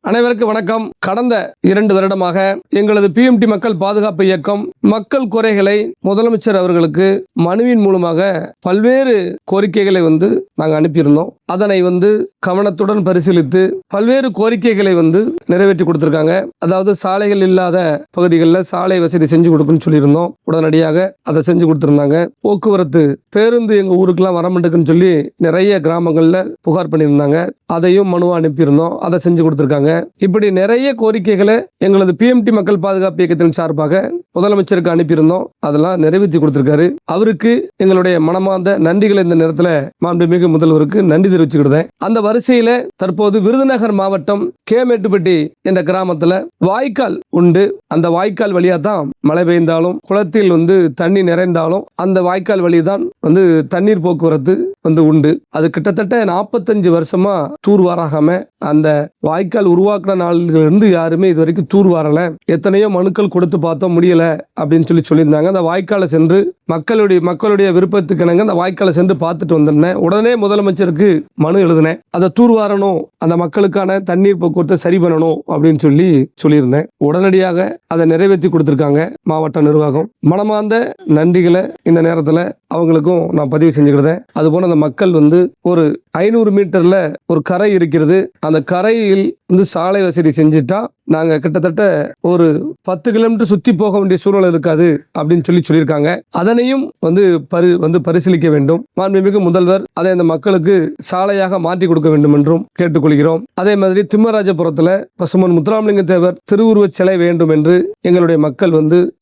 அனைவருக்கும் வணக்கம். கடந்த 2 வருடமாக எங்களது பிஎம்டி மக்கள் பாதுகாப்பு இயக்கம் மக்கள் குறைகளை முதலமைச்சர் அவர்களுக்கு மனுவின் மூலமாக பல்வேறு கோரிக்கைகளை நாங்கள் அனுப்பியிருந்தோம். அதனை கவனத்துடன் பரிசீலித்து பல்வேறு கோரிக்கைகளை நிறைவேற்றி கொடுத்திருக்காங்க. அதாவது சாலைகள் இல்லாத பகுதிகளில் சாலை வசதி செஞ்சு கொடுக்குன்னு சொல்லியிருந்தோம். உடனடியாக அதை செஞ்சு கொடுத்திருந்தாங்க. போக்குவரத்து பேருந்து எங்க ஊருக்குலாம் வரமாட்டேங்குன்னு சொல்லி நிறைய கிராமங்கள்ல புகார் பண்ணியிருந்தாங்க. அதையும் மனுவா அனுப்பியிருந்தோம். அதை செஞ்சு கொடுத்திருக்காங்க. இப்படி நிறைய கோரிக்கைகளை எங்களது பிஎம்டி மக்கள் பாதுகாப்பு இயக்கத்தின் சார்பாக முதலமைச்சருக்கு அனுப்பியிருந்தோம். அதெல்லாம் நிறைவேற்றி கொடுத்திருக்காரு. அவருக்கு எங்களுடைய மனமார்ந்த நன்றிகளை இந்த நேரத்தில் மாண்புமிகு முதல்வருக்கு நன்றி தெரிவிச்சுக்கிட்டேன். அந்த வரிசையில தற்போது விருதுநகர் மாவட்டம் கேமேட்டுப்பட்டி என்ற கிராமத்துல வாய்க்கால் உண்டு. அந்த வாய்க்கால் வழியா தான் மழை பெய்ந்தாலும் குளத்தில் தண்ணி நிறைந்தாலும் அந்த வாய்க்கால் வழிதான் தண்ணீர் போக்குவரத்து உண்டு. அது கிட்டத்தட்ட 45 வருஷமா தூர்வாராகாம அந்த வாய்க்கால் உருவாக்குற நாளிலிருந்து யாருமே இது வரைக்கும் தூர்வாரல. எத்தனையோ மனுக்கள் கொடுத்து பார்த்தோம், முடியல அப்படின்னு சொல்லியிருந்தாங்க. அந்த வாய்க்காலை சென்று மக்களுடைய விருப்பத்துக்கு இணங்க அந்த வாய்க்காலை சென்று பார்த்துட்டு வந்திருந்தேன். உடனே முதலமைச்சருக்கு மனு எழுதினேன். அதை தூர்வாரணும், அந்த மக்களுக்கான தண்ணீர் போக்குவரத்தை சரி பண்ணணும் அப்படின்னு சொல்லியிருந்தேன். உடனடியாக அதை நிறைவேற்றி கொடுத்திருக்காங்க மாவட்ட நிர்வாகம். மனமார்ந்த நன்றிகளை இந்த நேரத்தில் அவங்களுக்கும் நான் பதிவு செஞ்சுக்கிறேன். அதுபோல அந்த மக்கள் ஒரு 500 மீட்டர்ல ஒரு கரை இருக்கிறது. அந்த கரையில் சாலை வசதி செஞ்சுட்டா நாங்க கிட்டத்தட்ட ஒரு 10 கிலோமீட்டர் சுத்தி போக வேண்டிய சூழல் இருக்காது அப்படின்னு சொல்லியிருக்காங்க. அதனையும் பரிசீலிக்க வேண்டும். மாண்புமிகு முதல்வர் அதை அந்த மக்களுக்கு சாலையாக மாற்றி கொடுக்க வேண்டும் என்றும் கேட்டுக்கொள்கிறோம். அதே மாதிரி திம்மராஜபுரத்துல பசுமன் முத்துராமலிங்க தேவர் திருவுருவச் சிலை வேண்டும் என்று எங்களுடைய மக்கள்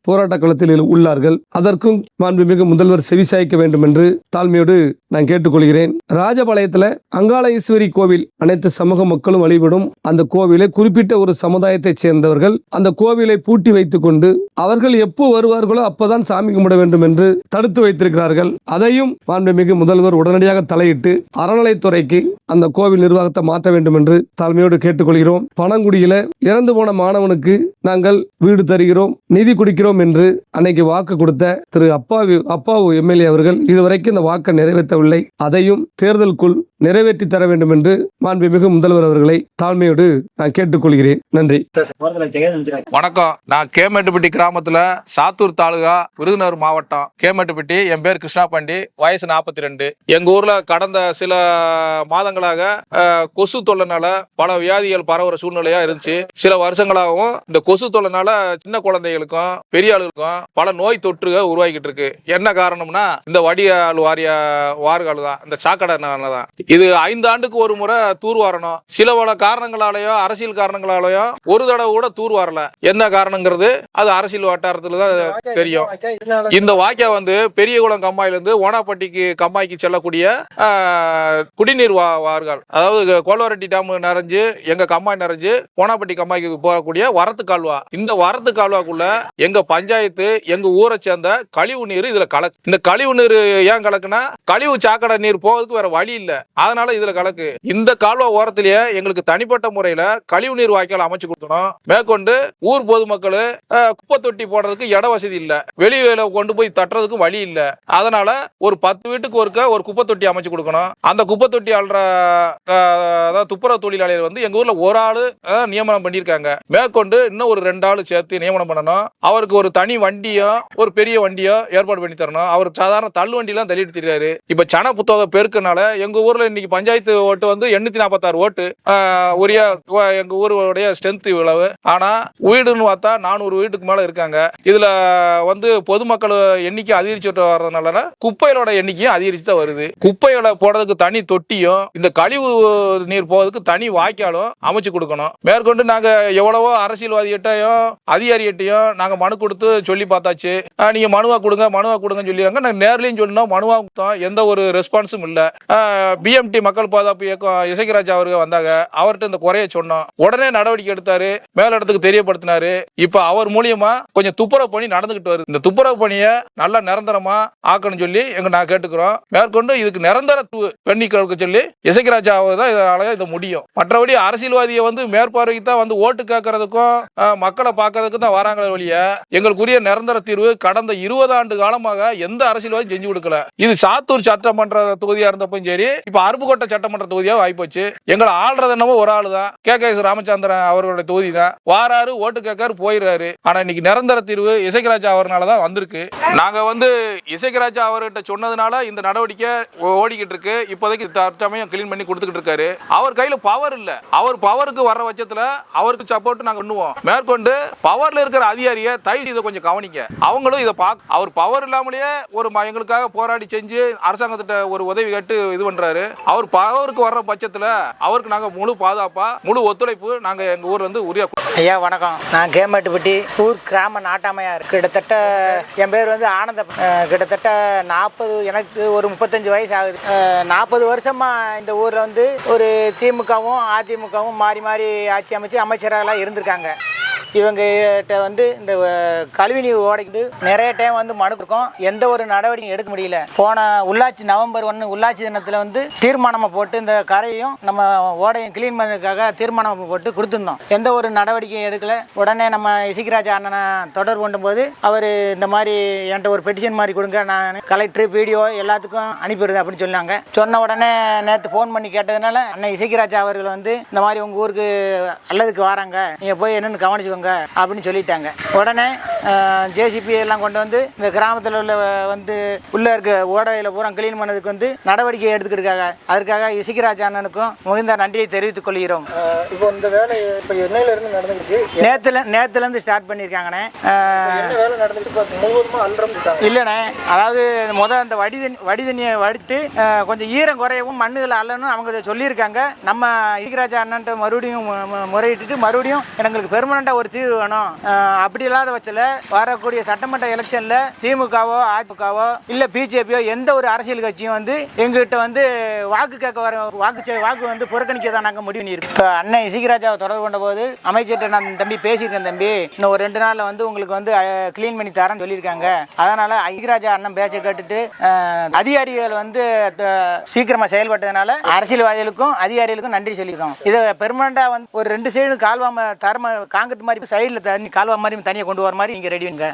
போராட்ட களத்தில் உள்ளார்கள். அதற்கும் மாண்புமிகு முதல்வர் செவிசாய்க்க வேண்டும் என்று தாழ்மையோடு நான் கேட்டுக்கொள்கிறேன். ராஜபாளையத்துல அங்காள ஈஸ்வரி கோவில் அனைத்து சமூக மக்களும் வழிபடும் அந்த கோவிலை குறிப்பிட்ட ஒரு சமுதாயத்தை சேர்ந்தவர்கள் அந்த கோவிலை பூட்டி வைத்துக் கொண்டு அவர்கள் எப்போ வருவார்களோ அப்பதான் சாமி கும்பிட வேண்டும் என்று தடுத்து வைத்திருக்கிறார்கள். அதையும் மாண்புமிகு முதல்வர் உடனடியாக தலையிட்டு அறநிலைத்துறைக்கு அந்த கோவில் நிர்வாகத்தை மாற்ற வேண்டும் என்று தாழ்மையோடு கேட்டுக்கொள்கிறோம். பனங்குடியில இறந்து போன மாணவனுக்கு நாங்கள் வீடு தருகிறோம், நிதி கொடுக்கிறோம் என்று அன்னைக்கு வாக்கு கொடுத்த திரு அப்பாவு எம்எல்ஏ அவர்கள் இதுவரைக்கும் இந்த வாக்கை நிறைவேற்றவில்லை. அதையும் தேர்தலுக்குள் நிறைவேற்றி தர வேண்டும் என்று மாண்புமிகு முதல்வர் அவர்களை தாழ்மையோடு நான் கேட்டுக்கொள்கிறேன். நன்றி. வணக்கம். நான் கேமேட்டுப்பட்டி கிராமத்துல சாத்தூர் தாலுகா விருதுநகர் மாவட்டம் கேமேட்டுப்பட்டி. என் பேர் கிருஷ்ணா பாண்டி, வயசு 42. எங்க ஊர்ல கடந்த சில மாதங்களாக கொசு தொல்லைனால பல வியாதிகள் பரவுற சூழ்நிலையா இருந்துச்சு. சில வருஷங்களாகவும் இந்த கொசு தொல்லைனால சின்ன குழந்தைகளுக்கும் பெரிய ஆளுகளுக்கும் பல நோய் தொற்றுகள் உருவாக்கிட்டு இருக்கு. என்ன காரணம்னா இந்த வடிகால் வார்கள் தான், இந்த சாக்கடைனால தான். இது 5 ஆண்டுக்கு ஒரு முறை தூர் வரணும். சில பல காரணங்களாலேயோ அரசியல் காரணங்களாலேயோ ஒரு தடவை கூட தூர் வரல. என்ன காரணங்கிறது அது அரசியல் வட்டாரத்துல தான் தெரியும். இந்த வாய்க்கா பெரியகுளம் கம்மாயிலிருந்து ஓனாப்பட்டிக்கு கம்மாய்க்கு செல்லக்கூடிய குடிநீர் வார்கள், அதாவது கோல்வரட்டி டேம் நிறைஞ்சு எங்க கம்மாய் நிறைஞ்சு ஓனாப்பட்டி கம்மாய்க்கு போகக்கூடிய வரத்து கால்வா. இந்த வரத்து கால்வாக்குள்ள எங்க பஞ்சாயத்து எங்க ஊரை சேர்ந்த கழிவு நீர் இதுல கலக்கு. இந்த கழிவு நீர் ஏன் கலக்குனா கழிவு சாக்கடை நீர் போவதுக்கு வேற வழி இல்ல, அதனால இதுல கலக்கு. இந்த கால்வா ஓரத்திலேயே எங்களுக்கு தனிப்பட்ட முறையில கழிவு நீர் வாய்க்கால் அமைச்சு கொடுக்கணும். மேற்கொண்டு ஊர் பொதுமக்கள் குப்பை தொட்டி போடுறதுக்கு இட வசதி இல்ல, வெளியில கொண்டு போய் தட்டுறதுக்கு வழி இல்ல. அதனால ஒரு 10 வீட்டுக்கு ஒரு குப்பை தொட்டி அமைச்சு கொடுக்கணும். அந்த குப்பை தொட்டி ஆள்ற துப்புரவு தொழிலாளர் எங்க ஊர்ல ஒரு ஆளு நியமனம் பண்ணிருக்காங்க. மேற்கொண்டு இன்னும் ஒரு 2 ஆளு சேர்த்து நியமனம் பண்ணணும். அவருக்கு ஒரு தனி வண்டியோ ஒரு பெரிய வண்டியோ ஏற்பாடு பண்ணி தரணும். அவர் சாதாரண தள்ளு வண்டி எல்லாம் தள்ளிட்டு தெரியாது. இப்ப சன புத்தக பெருக்கனால எங்க ஊர்ல இன்னைக்கு பஞ்சாயத்து ஓட்டு 846 ஓட்டு. எங்க ஊருடைய ஸ்ட்ரென்த் இவ்வளவு. ஆனா வீடுன்னு பார்த்தா 400 வீட்டுக்கு மேல இருக்காங்க. இதுல பொதுமக்கள் எண்ணிக்கை அதிகரிச்சு வர்றதுனால குப்பைகளோட எண்ணிக்கையும் அதிகரிச்சு தான் வருது. குப்பைகளை போடுறதுக்கு தனி தொட்டியும் இந்த கழிவு நீர் போறதுக்கு தனி வாய்க்காலும் அமைச்சு கொடுக்கணும். மேற்கொண்டு நாங்க எவ்வளவோ அரசியல்வாதிகிட்டையும் அதிகாரிகிட்டையும் நாங்க மனு கொடுத்து சொல்லி பார்த்தாச்சு. நீங்க மனுவா கொடுங்கன்னு சொல்லிடுறாங்க. நாங்க நேர்லயும் சொன்னோம், மனுவா கொடுத்தோம், எந்த ஒரு ரெஸ்பான்ஸும் இல்ல. பிஎம்டி மக்கள் பாதுகாப்பு இயக்கம் இசைக்கராஜ் அவர்கள் வந்தாங்க. அவர்கிட்ட இந்த குறைய சொன்னோம். உடனே நடவடிக்கை எடுத்தாரு, மேலிடத்துக்கு தெரியப்படுத்தினாரு. இப்ப அவர் மூலியமா கொஞ்சம் துப்புரவு பணி நடந்துகிட்டு வருது. இந்த துப்புரவு பணியை நல்லா நிரந்தரமா ஆக்கணும் சொல்லி நான் கேட்டுக்கிறோம். மேற்கொண்டு இதுக்கு நிரந்தர பண்ணி சொல்லி இசைக்கராஜா தான் இதனால இது முடியும். மற்றபடி அரசியல்வாதியை வந்து மேற்பார்வைக்கு தான் வந்து ஓட்டு கேட்கறதுக்கும் மக்களை பார்க்கறதுக்கும் தான் வராங்களே ஒழிய எங்களுக்குரிய நிரந்தர தீர்வு கடந்த 20 ஆண்டு காலமாக எந்த அரசியல்வாதியும் செஞ்சு கொடுக்கல. இது சாத்தூர் சட்டமன்ற தொகுதியா இருந்தப்பவும் சரி, இப்ப அருப்புக்கோட்டை சட்டமன்ற தொகுதியா ஆயிப்போச்சு. எங்களை ஆள்றது என்னமோ ஒரு ஆளு தான், KKS ராமச்சந்திரன் அவர்களுடைய தொகுதி தான். வாராரு, ஓட்டு கேட்காரு, போயிடுறாரு. ஆனா இன்னைக்கு நிரந்தர தீர்வு இசைக்கராஜா அவர்னால தான் வந்திருக்கு. நாங்க வந்து இசைக்கராஜா அவர்கிட்ட சொன்னதுனால இந்த நடவடிக்கை ஓடிக்கிட்டு இருக்கு. இப்போதைக்கு தற்சமயம் கிளீன் பண்ணி கொடுத்துக்கிட்டு இருக்காரு. அவர் கையில பவர் இல்ல. அவர் பவருக்கு வர்ற பட்சத்துல அவருக்கு சப்போர்ட் நாங்க பண்ணுவோம். மேற்கொண்டு பவர்ல இருக்கிற அதிகாரியை தயவு இதை கொஞ்சம் கவனிக்க. அவங்களும் இதை அவர் பவர் இல்லாமலேயே ஒரு எங்களுக்காக போராடி செஞ்சு அரசாங்கத்திட்ட ஒரு உதவி கேட்டு இது பண்றாரு. அவர் பவருக்கு வர்ற பட்சத்துல அவருக்கு நாங்க முழு பாதுகாப்பா முழு ஒத்துழைப்பு நாங்க எங்க ஊர்ல இருந்து உரிய. ஐயா வணக்கம், நான் கேமேட்டுப்பட்டி ஊர் கிராம நாட்டாமையார். கிட்டத்தட்ட என் பேர் வந்து ஆனந்த. கிட்டத்தட்ட 40, எனக்கு ஒரு 35 வயசு ஆகுது. 40 வருஷமா இந்த ஊர்ல வந்து ஒரு திமுகவும் அதிமுகவும் மாறி மாறி ஆட்சி அமைச்சு அமைச்சராக இருந்திருக்காங்க. இவங்ககிட்ட வந்து இந்த கழிவுநீர் ஓடைக்கு நிறைய டைம் வந்து மனு கொடுக்கும். எந்த ஒரு நடவடிக்கையும் எடுக்க முடியல. போன உள்ளாட்சி நவம்பர் 1 உள்ளாட்சி தினத்தில் வந்து தீர்மானம் போட்டு இந்த கரையும் நம்ம ஓடையும் கிளீன் பண்ணுறதுக்காக தீர்மானம் போட்டு கொடுத்துருந்தோம். எந்த ஒரு நடவடிக்கையும் எடுக்கல. உடனே நம்ம இசைக்கராஜா அண்ணனை தொடர்பு கொண்டும்போது அவர் இந்த மாதிரி என்கிட்ட ஒரு பெட்டிஷன் மாதிரி கொடுங்க, நான் கலெக்டர் வீடியோ எல்லாத்துக்கும் அனுப்பிடுது அப்படின்னு சொன்னாங்க. சொன்ன உடனே நேற்று ஃபோன் பண்ணி கேட்டதுனால அண்ணன் இசைக்கராஜா அவர்கள் வந்து இந்த மாதிரி உங்கள் ஊருக்கு அல்லதுக்கு வராங்க, நீங்கள் போய் என்னென்னு கவனிச்சுக்கோங்க அப்படின்னு சொல்லிட்டாங்க. உடனே JCP எல்லாம் கொண்டு வந்து இந்த கிராமத்தில் உள்ள வந்து உள்ள இருக்க ஓடையில் பூரா கிளீன் பண்ணதுக்கு வந்து நடவடிக்கை எடுத்துக்கிட்டு இருக்காங்க. அதற்காக இசைக்கராஜா அண்ணனுக்கும் மிகுந்த நன்றியை தெரிவித்துக் கொள்கிறோம். இப்போ இந்த வேலை இப்போ என்னையிலிருந்து நடந்துருக்கு? நேற்றுலேருந்து ஸ்டார்ட் பண்ணியிருக்காங்கண்ணே. வேலை நடந்துட்டு முழுவதுமா அல்றம் இல்லைண்ணே, அதாவது அந்த வடி தண்ணியை வடித்து கொஞ்சம் ஈரம் குறையவும் மண்ணுகளை அல்லணும் அவங்க சொல்லியிருக்காங்க. நம்ம இசைக்கராஜா அண்ணன்ட்ட மறுபடியும் முறையிட்டு மறுபடியும் எங்களுக்கு பெர்மனண்டாக ஒரு தீர்வு வேணும். அப்படி இல்லாத பட்சத்தில் வரக்கூடிய சட்டமன்ற எலெக்ஷன்ல திமுகவோ அதிமுகவோ இல்ல BJPயோ எந்த ஒரு அரசியல் கட்சியும் வந்து எங்ககிட்ட வந்து வாக்கு கேட்க வர வாக்கு வந்து புறக்கணிக்க தான் நாங்கள் முடிவு பண்ணியிருக்கோம். அண்ணன் இசைக்கராஜாவை தொடர்பு கொண்ட போது அமைச்சர்கிட்ட நான் தம்பி பேசியிருக்கேன். தம்பி இன்னும் ஒரு 2 நாள்ல வந்து உங்களுக்கு வந்து கிளீன் பண்ணி தரேன்னு சொல்லியிருக்காங்க. அதனால இசைக்கராஜா அண்ணன் பேச்சை கேட்டுட்டு அதிகாரிகள் வந்து சீக்கிரமா செயல்பட்டதுனால அரசியல்வாதிகளுக்கும் அதிகாரிகளுக்கும் நன்றி சொல்லியிருக்கோம். இதை பெர்மனண்டா வந்து ஒரு 2 சைடு கால்வாம தரம காங்கிரட் மாதிரி சைடில் தண்ணி கால்வா மாதிரி தனியாக கொண்டு வர மாதிரி இங்கே ரெடிங்க.